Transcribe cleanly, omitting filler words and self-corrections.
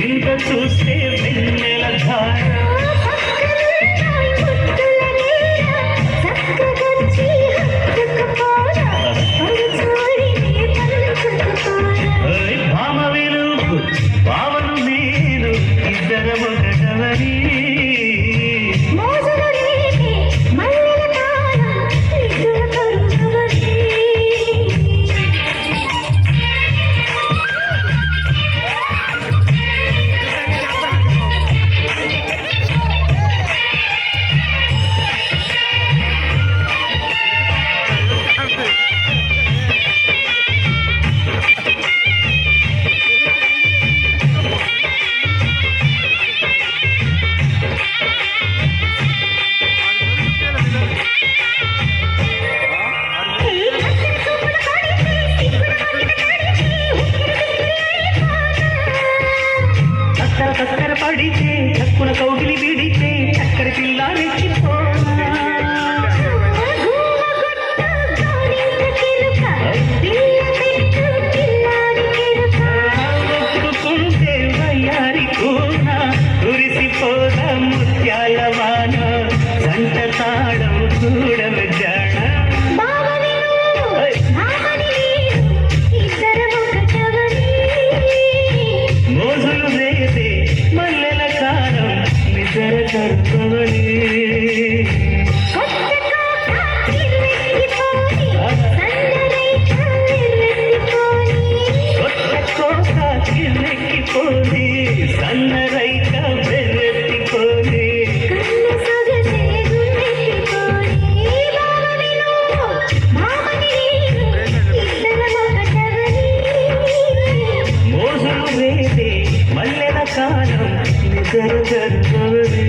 ఇంత చూస్తే వెన్నెల ధార భామ విలుగు భావను నేను ఇద్దరము గడవరి చక్కర పడితే చక్కున కౌగిలి విడితే చక్కర పిల్ల రెచ్చిపోనా ఒప్పుకుంటే వయ్యారి కూన కురిసిపోద ముత్యాల వాన సంట తాడం చూడవ జాణ మోజులు వేసే మల్లెల కారం నిద్ర కర్పవని కిల్లెక్కిపోని సన్నరైక వెర్రెత్తిపోని మోజులు వేసే మల్లెల కాలం నిద్ర కర్పవని